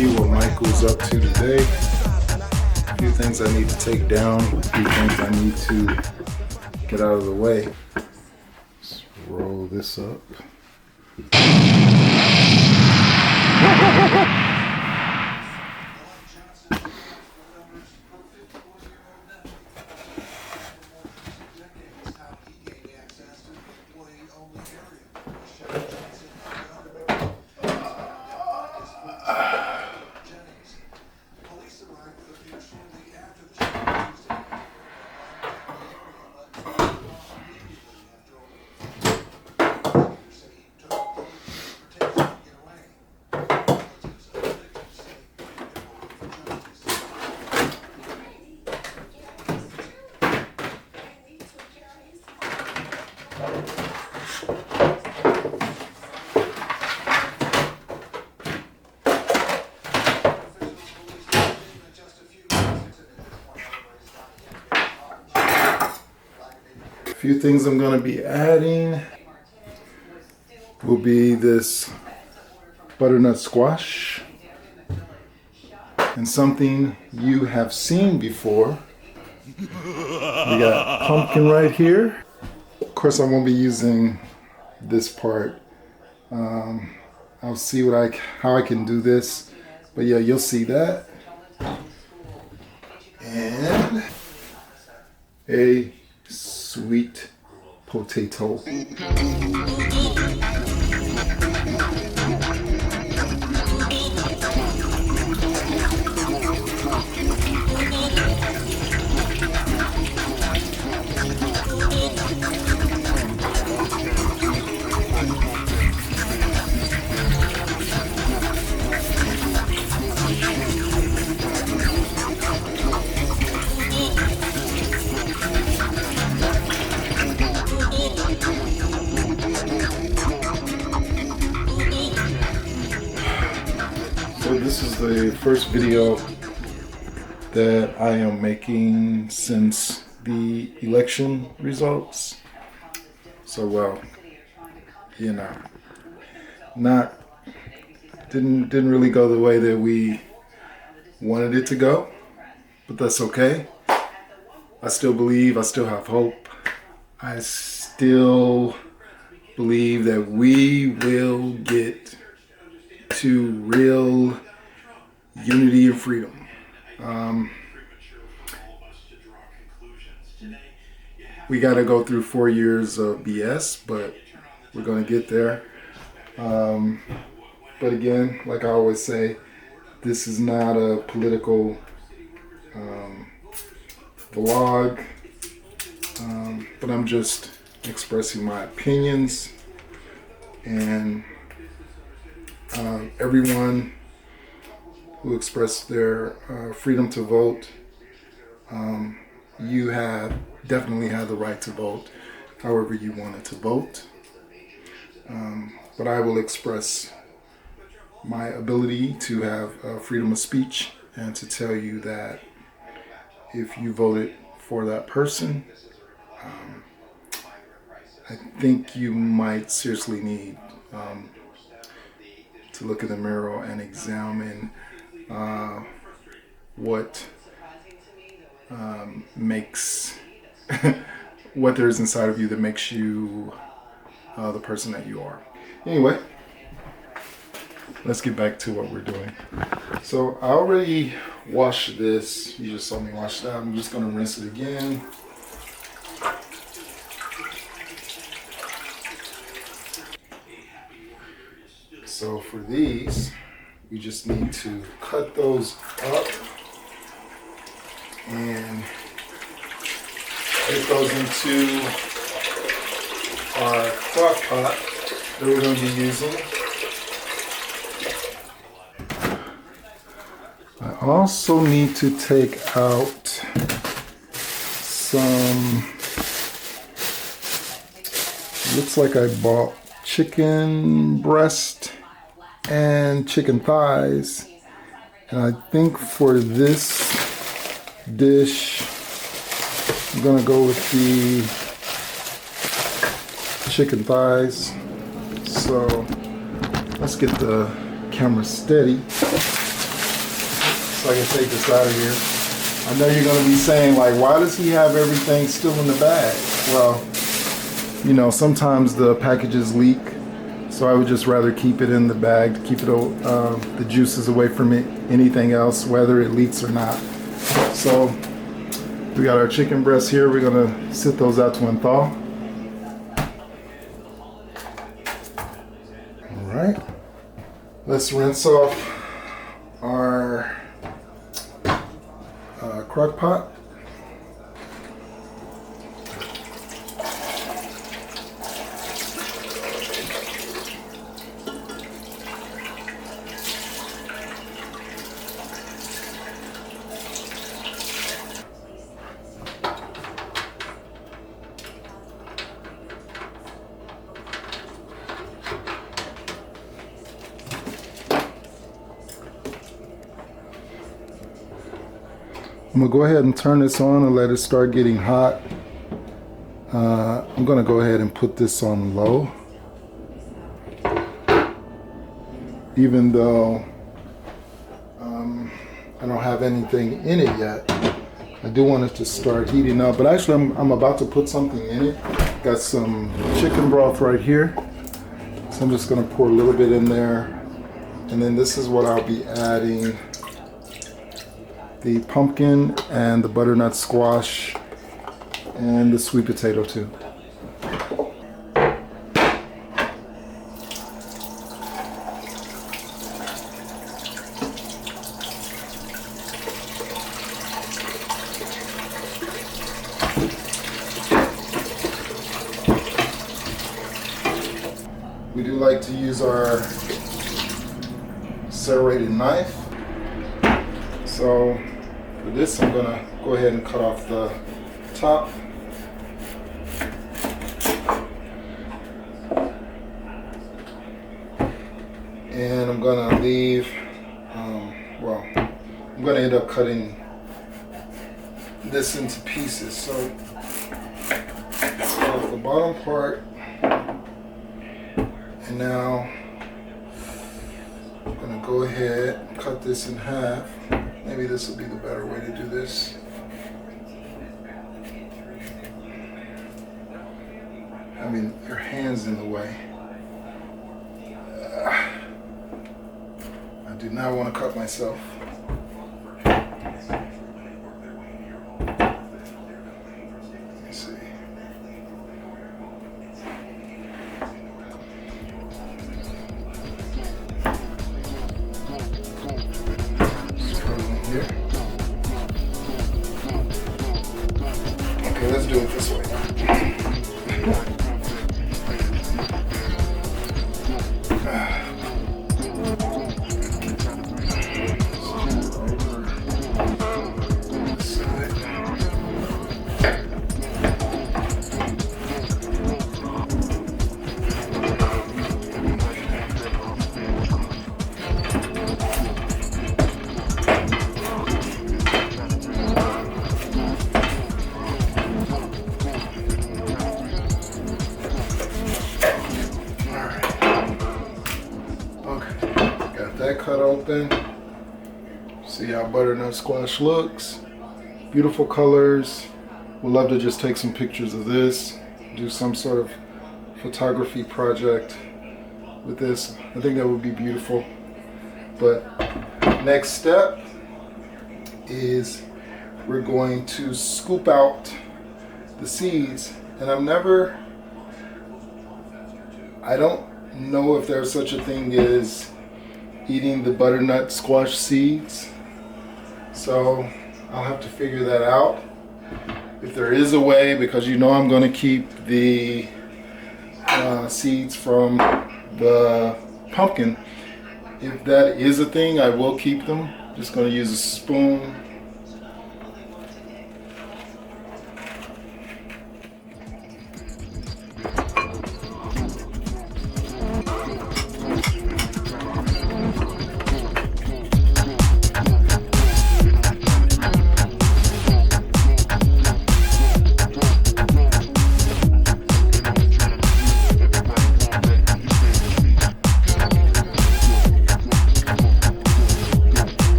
see what Michael's up to today. A few things I need to take down, a few things I need to get out of the way. Let's roll this up. A few things I'm going to be adding will be this butternut squash and something you have seen before. We got pumpkin right here. Of course, I won't be using this part. I'll see how I can do this, but yeah, you'll see that. And a sweet potato. So this is the first video that I am making since the election results. So well, you know, didn't really go the way that we wanted it to go, but that's okay. I still believe, I still have hope. I still believe that we will get to real unity and freedom. We got to go through 4 years of BS, but we're going to get there. But again, like I always say, this is not a political vlog, but I'm just expressing my opinions, and everyone who expressed their freedom to vote, you have definitely had the right to vote however you wanted to vote. But I will express my ability to have freedom of speech and to tell you that if you voted for that person, I think you might seriously need to look in the mirror and examine what makes what there is inside of you that makes you the person that you are. Anyway, let's get back to what we're doing. So I already washed this. You just saw me wash that. I'm just going to rinse it again. So for these, we just need to cut those up and get those into our crock pot that we're going to be using. I also need to take out some, looks like I bought chicken breast and chicken thighs, and I think for this dish I'm gonna go with the chicken thighs. So let's get the camera steady. so I can take this out of here. I know you're going to be saying, like, why does he have everything still in the bag? Well, you know, sometimes the packages leak, so I would just rather keep it in the bag to keep it the juices away from anything else, whether it leaks or not. So we got our chicken breasts here. We're going to sit those out to unthaw. All right. Let's rinse off our crock pot. I'm gonna go ahead and turn this on and let it start getting hot. I'm gonna go ahead and put this on low. Even though I don't have anything in it yet, I do want it to start heating up. But actually I'm about to put something in it. Got some chicken broth right here. So I'm just gonna pour a little bit in there. And then this is what I'll be adding: the pumpkin and the butternut squash and the sweet potato too. We do like to use our serrated knife. So for this, I'm gonna go ahead and cut off the top. And I'm gonna leave, well, I'm gonna end up cutting this into pieces. So off the bottom part, and now I'm gonna go ahead and cut this in half. Maybe this will be the better way to do this. I mean, your hand's in the way. I do not want to cut myself. Let me see. Here. Okay, let's do it this way. That cut open. See how butternut squash looks. Beautiful colors. Would love to just take some pictures of this, do some sort of photography project with this. I think that would be beautiful. But next step is we're going to scoop out the seeds. And I don't know if there's such a thing as eating the butternut squash seeds, so I'll have to figure that out if there is a way, because you know I'm going to keep the seeds from the pumpkin. If that is a thing, I will keep them. Just going to use a spoon.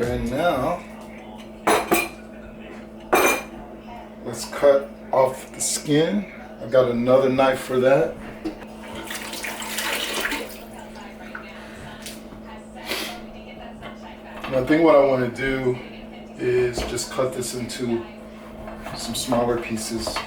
Okay, now let's cut off the skin. I've got another knife for that. And I think what I want to do is just cut this into some smaller pieces.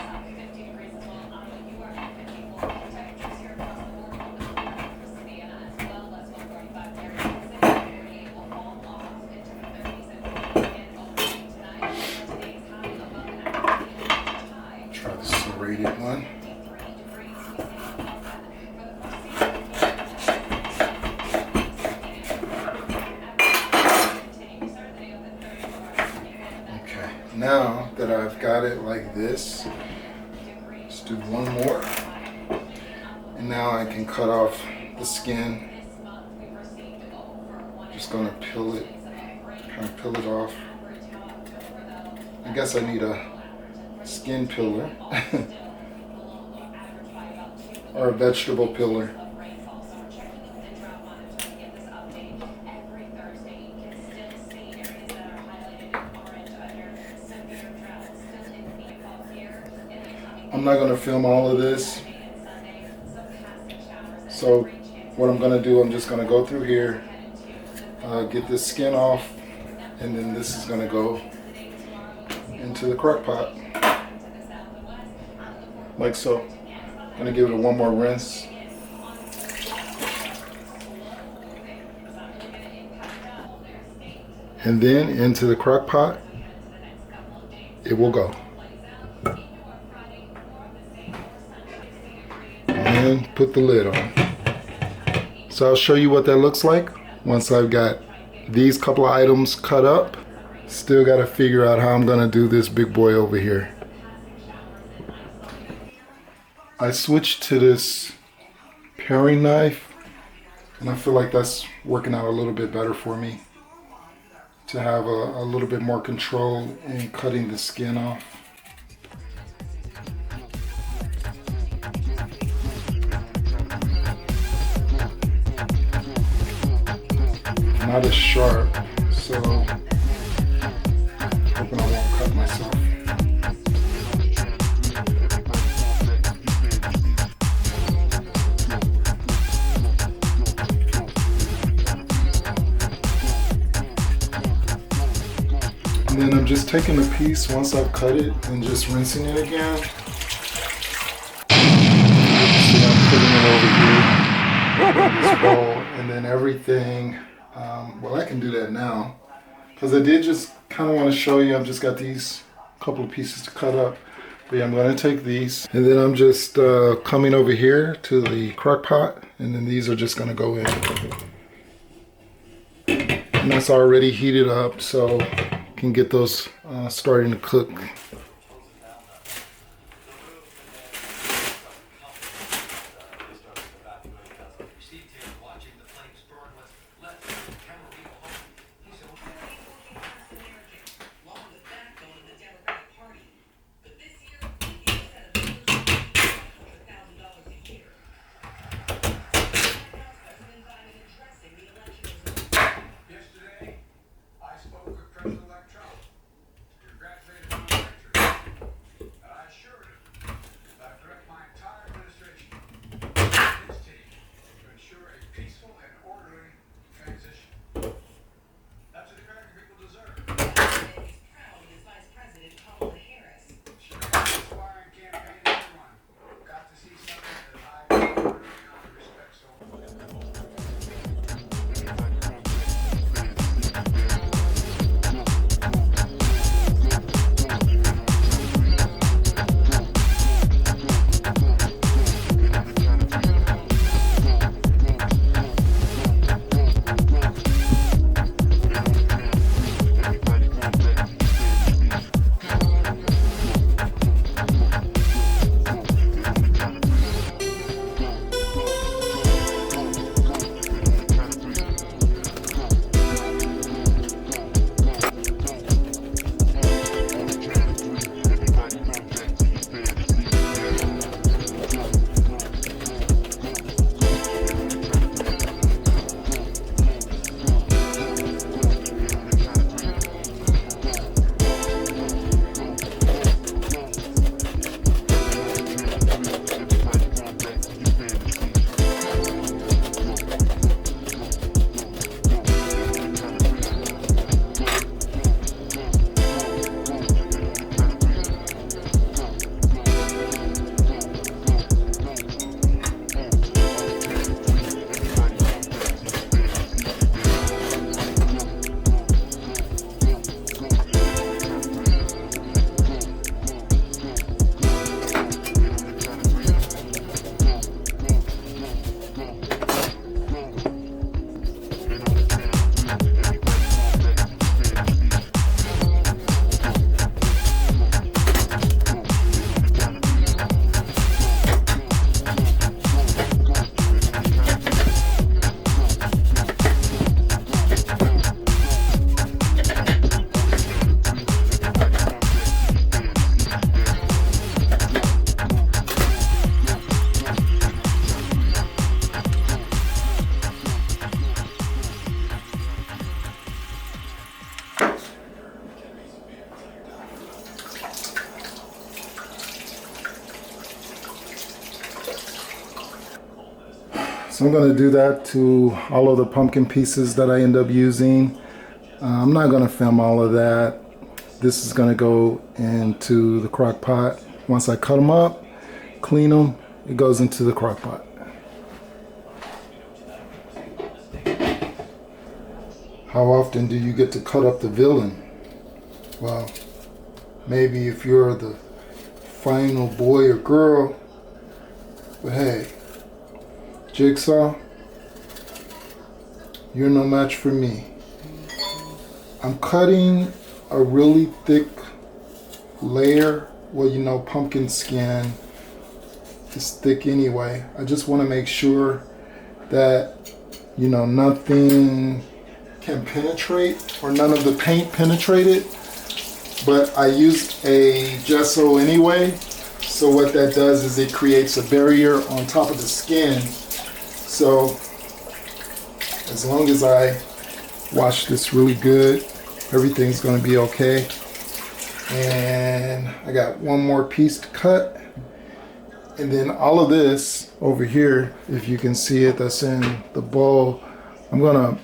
Try the serrated one. Okay, now that I've got it like this, let's do one more. And now I can cut off the skin. Just gonna peel it, kind of peel it off. I guess I need a skin peeler or a vegetable peeler. I'm not going to film all of this, so what I'm going to do, I'm just going to go through here, get this skin off, and then this is going to go into the crock pot, like so. I'm going to give it one more rinse. And then into the crock pot it will go. And put the lid on. So I'll show you what that looks like once I've got these couple of items cut up. Still got to figure out how I'm going to do this big boy over here. I switched to this paring knife, and I feel like that's working out a little bit better for me, to have a little bit more control in cutting the skin off. Not as sharp, so hoping I won't cut myself. And then I'm just taking a piece once I've cut it and just rinsing it again. See, I'm putting it over here in this bowl, and then everything. Well, I can do that now because I did just kind of want to show you. I've just got these couple of pieces to cut up. But yeah, I'm going to take these, and then I'm just coming over here to the crock pot, and then these are just going to go in. And that's already heated up, so can get those starting to cook. So I'm going to do that to all of the pumpkin pieces that I end up using. I'm not going to film all of that. This is going to go into the crock pot. Once I cut them up, clean them, it goes into the crock pot. How often do you get to cut up the villain? Well, maybe if you're the final boy or girl, but hey, Jigsaw, you're no match for me. I'm cutting a really thick layer. Well, you know, pumpkin skin is thick anyway. I just want to make sure that, you know, nothing can penetrate or none of the paint penetrated. But I use a gesso anyway. So what that does is it creates a barrier on top of the skin. So as long as I wash this really good, everything's going to be okay. And I got one more piece to cut. And then all of this over here, if you can see it, that's in the bowl, I'm going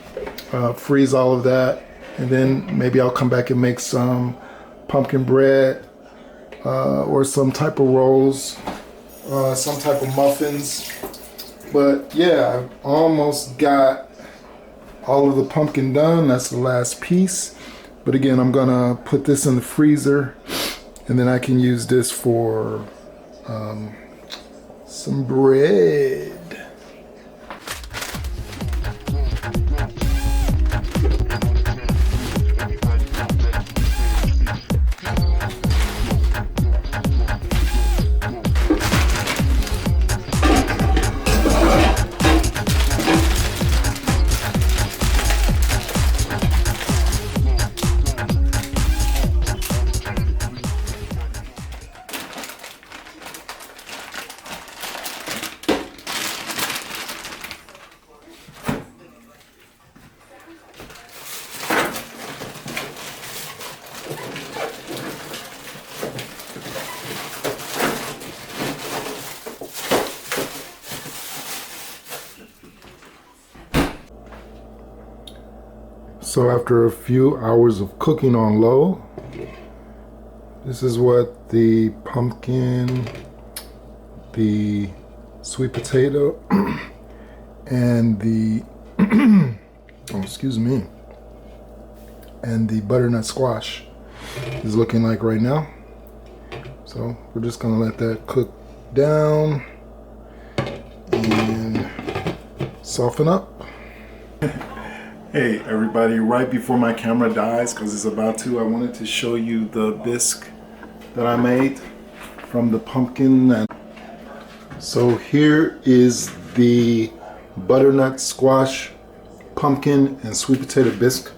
to freeze all of that. And then maybe I'll come back and make some pumpkin bread or some type of rolls, some type of muffins. But yeah, I've almost got all of the pumpkin done. That's the last piece. But again, I'm gonna put this in the freezer, and then I can use this for some bread. So after a few hours of cooking on low, this is what the pumpkin, the sweet potato, and the, oh, excuse me, and the butternut squash is looking like right now. So we're just gonna let that cook down and soften up. Hey everybody, right before my camera dies, because it's about to, I wanted to show you the bisque that I made from the pumpkin. And so here is the butternut squash, pumpkin, and sweet potato bisque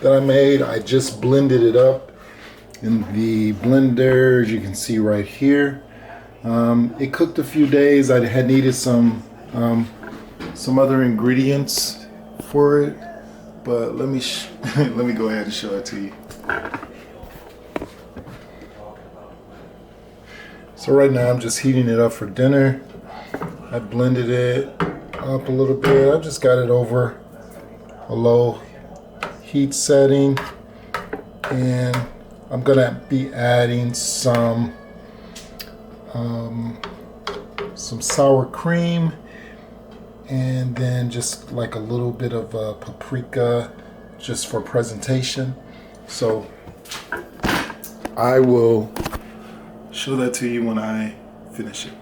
that I made. I just blended it up in the blender, as you can see right here. It cooked a few days. I had needed some other ingredients for it. But let me let me go ahead and show it to you. So right now I'm just heating it up for dinner. I blended it up a little bit. I just got it over a low heat setting, and I'm gonna be adding some sour cream, and then just like a little bit of paprika just for presentation. So I will show that to you when I finish it.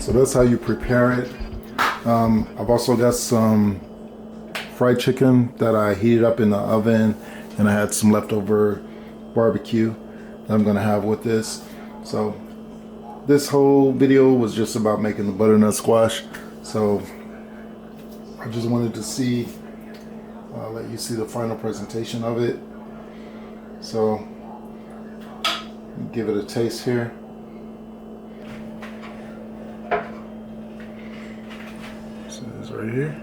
So that's how you prepare it. I've also got some fried chicken that I heated up in the oven, and I had some leftover barbecue that I'm gonna have with this. So this whole video was just about making the butternut squash. So I just wanted to see, let you see the final presentation of it. So give it a taste here. So it's right here.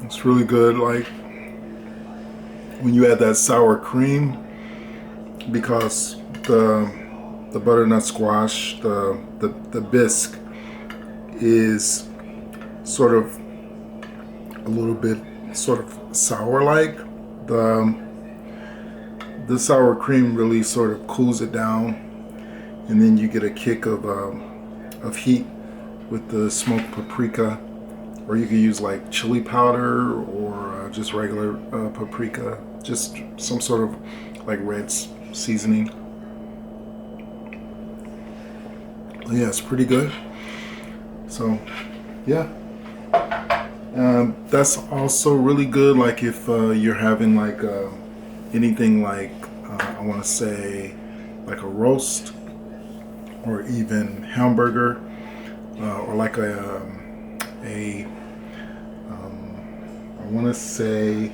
It's really good, like when you add that sour cream, because the butternut squash, the bisque is sort of a little bit sort of sour like. The sour cream really sort of cools it down, and then you get a kick of heat with the smoked paprika. Or you could use like chili powder or just regular paprika, just some sort of like red seasoning. Yeah, it's pretty good. So yeah, that's also really good. Like if you're having like anything like I want to say like a roast or even hamburger or like I want to say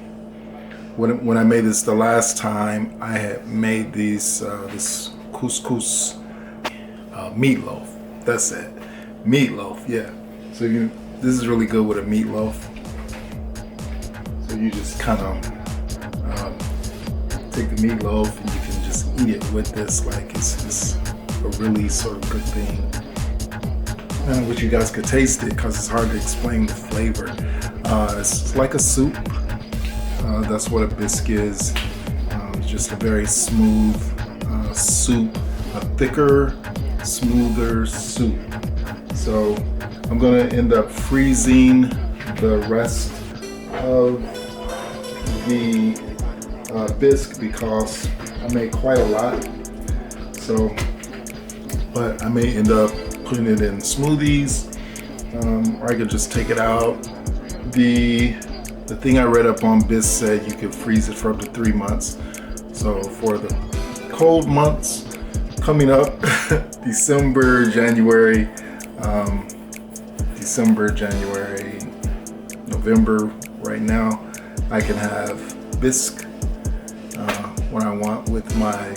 when I made this the last time, I had made these this couscous meatloaf. That's it, meatloaf. Yeah. So this is really good with a meatloaf. So you just kind of take the meatloaf and you can just eat it with this. Like it's a really sort of good thing. I wish you guys could taste it because it's hard to explain the flavor. It's like a soup. That's what a bisque is. It's just a very smooth soup, a thicker, smoother soup. So I'm gonna end up freezing the rest of the bisque because I made quite a lot. So, but I may end up putting it in smoothies, or I could just take it out. The thing I read up on Bisque said you could freeze it for up to 3 months. So for the cold months coming up, December, January, November, right now, I can have Bisque when I want with my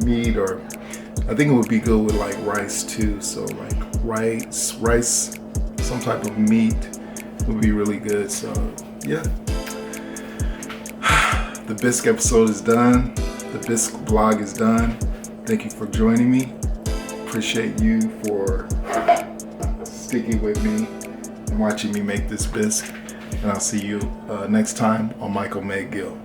meat, or I think it would be good with like rice too. So like rice, some type of meat would be really good. So yeah, the Bisque episode is done. The Bisque vlog is done. Thank you for joining me. Appreciate you for sticking with me and watching me make this Bisque. And I'll see you next time on Michael May Gill.